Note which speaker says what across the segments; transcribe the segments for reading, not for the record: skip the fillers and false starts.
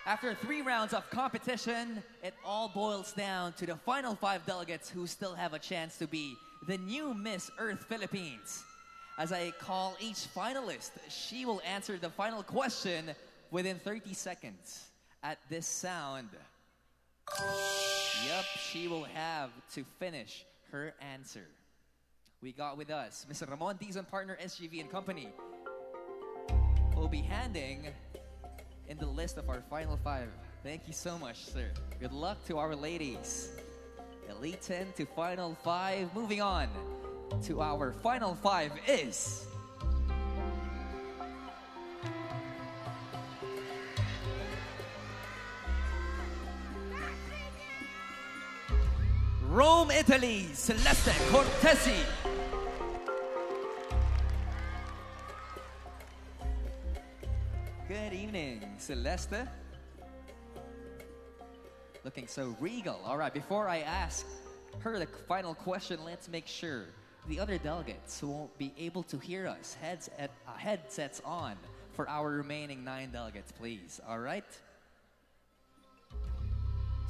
Speaker 1: After 3 rounds of competition, it all boils down to the final 5 delegates who still have a chance to be the new Miss Earth Philippines. As I call each finalist, she will answer the final question within 30 seconds. At this sound, yep, she will have to finish her answer. We got with us Mr. Ramon Dizon, partner SGV and Company, who will be handing in the list of our final 5. Thank you so much, sir. Good luck to our ladies. Elite 10 to final 5. Moving on to our final 5 is Rome, Italy, Celeste Cortesi. Good evening, Celeste. Looking so regal. All right, before I ask her the final question, let's make sure the other delegates won't be able to hear us. Headsets on for our remaining 9 delegates, please. All right?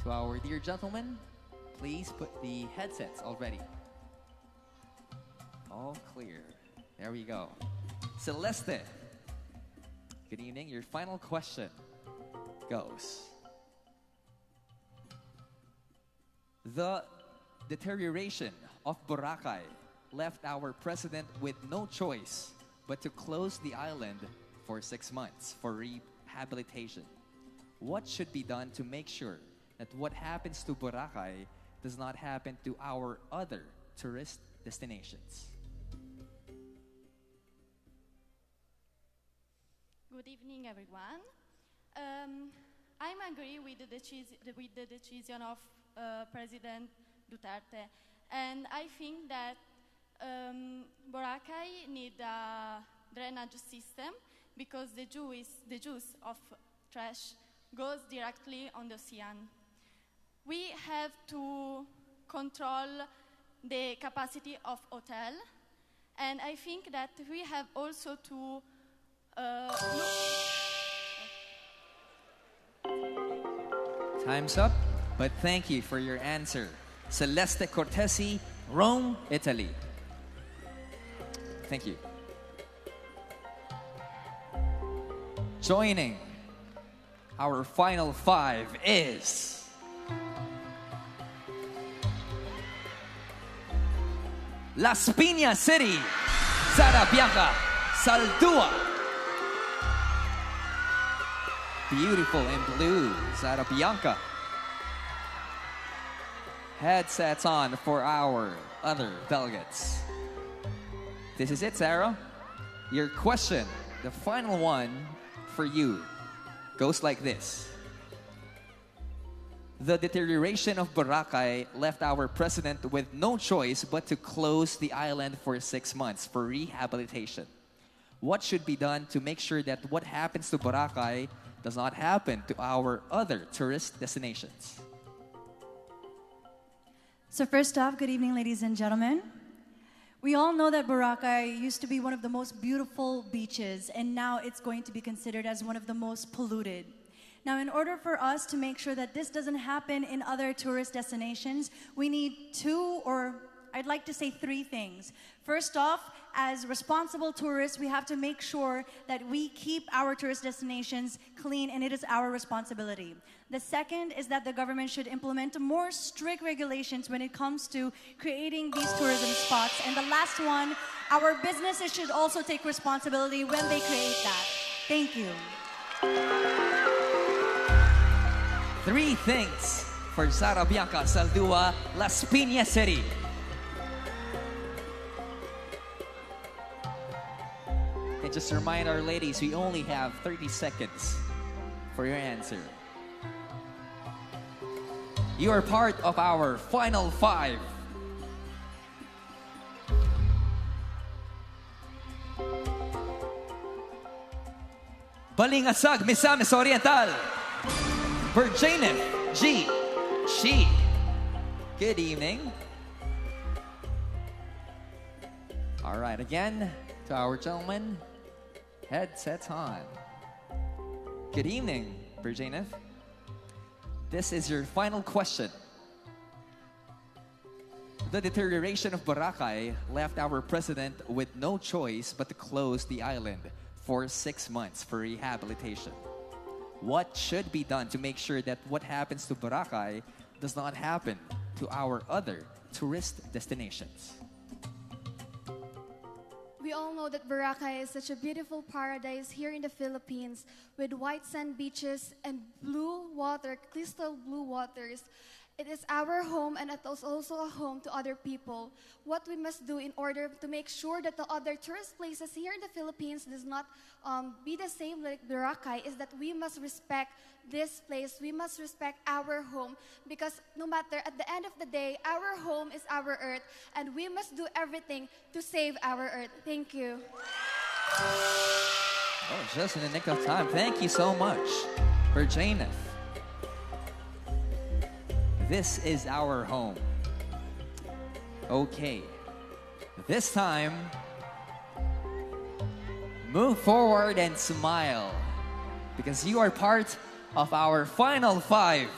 Speaker 1: To our dear gentlemen, please put the headsets all ready. All clear. There we go. Celeste, good evening. Your final question goes: the deterioration of Boracay left our president with no choice but to close the island for 6 months for rehabilitation. What should be done to make sure that what happens to Boracay does not happen to our other tourist destinations?
Speaker 2: Good evening, everyone. I'm agree with the decision of President Duterte, and I think that Boracay need a drainage system because the juice of trash goes directly on the ocean. We have to control the capacity of hotel, and I think that we have also to
Speaker 1: Time's up, but thank you for your answer. Celeste Cortesi, Rome, Italy. Thank you. Joining our final 5 is Las Piñas City, Sara Bianca Saldua. Beautiful in blue, Sara Bianca. Headsets on for our other delegates. This is it, Sarah. Your question, the final one for you, goes like this. The deterioration of Boracay left our president with no choice but to close the island for 6 months for rehabilitation. What should be done to make sure that what happens to Boracay does not happen to our other tourist destinations?
Speaker 3: So first off, good evening, ladies and gentlemen. We all know that Boracay used to be one of the most beautiful beaches, and now it's going to be considered as one of the most polluted. Now, in order for us to make sure that this doesn't happen in other tourist destinations, we need 2, or I'd like to say 3 things. First off, as responsible tourists, we have to make sure that we keep our tourist destinations clean, and it is our responsibility. The second is that the government should implement more strict regulations when it comes to creating these tourism spots. And the last one, our businesses should also take responsibility when they create that. Thank you.
Speaker 1: 3 things for Sara Bianca Saldua, Las Piñas City. And just remind our ladies, we only have 30 seconds for your answer. You are part of our final 5. Balingasag, Misamis Oriental. Virginif G. She. Good evening. All right, again, to our gentlemen, headsets on. Good evening, Virginif. This is your final question. The deterioration of Boracay left our president with no choice but to close the island for 6 months for rehabilitation. What should be done to make sure that what happens to Boracay does not happen to our other tourist destinations?
Speaker 4: We all know that Boracay is such a beautiful paradise here in the Philippines with white sand beaches and blue water, crystal blue waters. It is our home and it is also a home to other people. What we must do in order to make sure that the other tourist places here in the Philippines does not be the same like Boracay is that we must respect this place. We must respect our home because no matter at the end of the day, our home is our earth and we must do everything to save our earth. Thank you.
Speaker 1: Oh, just in the nick of time. Thank you so much, Virginia. This is our home. Okay. This time, move forward and smile because you are part of our final 5.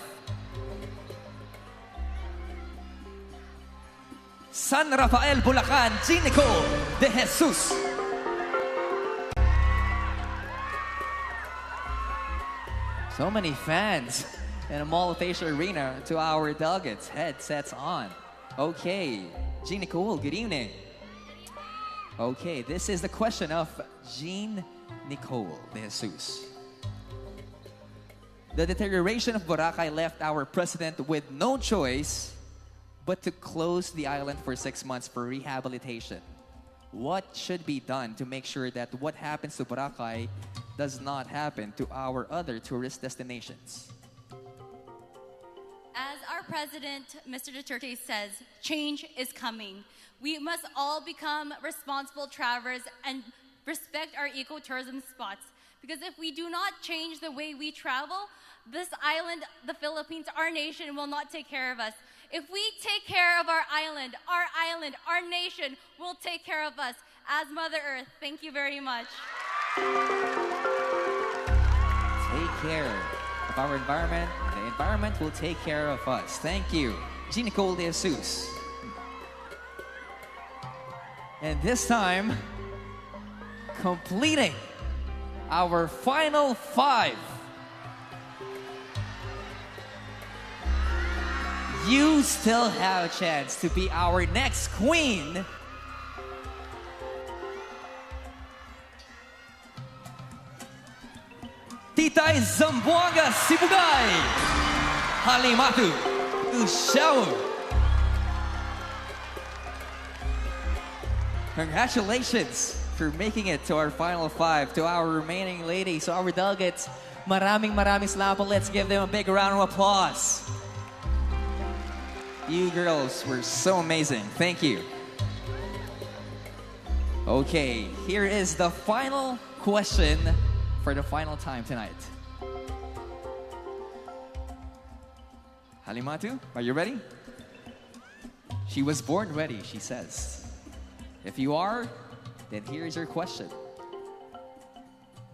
Speaker 1: San Rafael, Bulacan, Jean Nicole De Jesus. So many fans in a Mall of Asia arena to our delegates. Headsets on. Okay, Jean Nicole, good evening. Okay, this is the question of Jean Nicole De Jesus. The deterioration of Boracay left our president with no choice but to close the island for 6 months for rehabilitation. What should be done to make sure that what happens to Boracay does not happen to our other tourist destinations?
Speaker 5: As our president, Mr. Duterte, says, change is coming. We must all become responsible travelers and respect our ecotourism spots. Because if we do not change the way we travel, this island, the Philippines, our nation will not take care of us. If we take care of our island, our nation will take care of us. As Mother Earth, thank you very much.
Speaker 1: Take care of our environment. The environment will take care of us. Thank you, Jean Nicole De Jesus. And this time, completing our final 5. You still have a chance to be our next queen. Titay Zamboanga Sibugay, Halimatu Ushaw. Congratulations for making it to our final 5. To our remaining ladies, so our delegates, maraming salamat. Let's give them a big round of applause. You girls were so amazing. Thank you. Okay, here is the final question for the final time tonight. Halimatu, are you ready? She was born ready, she says. If you are, then here's your question.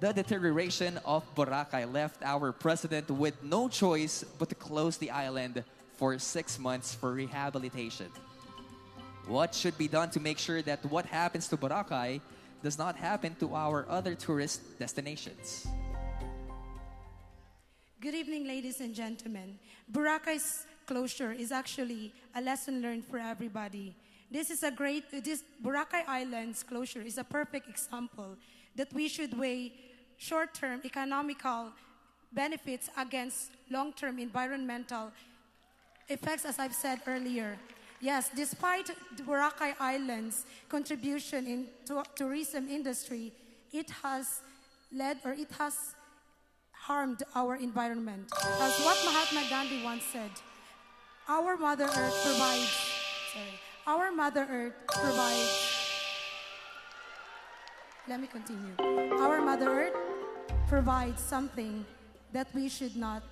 Speaker 1: The deterioration of Boracay left our president with no choice but to close the island for 6 months for rehabilitation. What should be done to make sure that what happens to Boracay does not happen to our other tourist destinations?
Speaker 6: Good evening, ladies and gentlemen. Boracay's closure is actually a lesson learned for everybody. This Boracay Island's closure is a perfect example that we should weigh short-term economical benefits against long-term environmental effects, as I've said earlier. Yes, despite the Boracay Island's contribution in tourism industry, it has harmed our environment. As what Mahatma Gandhi once said, our Mother Earth provides something that we should not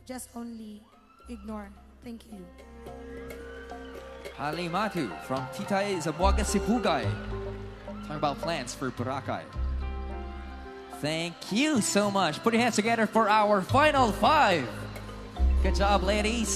Speaker 6: just only ignore. Thank you.
Speaker 1: Halimatu from Titay Zamboanga Sibugay. Talking about plans for Boracay. Thank you so much. Put your hands together for our final 5. Good job, ladies.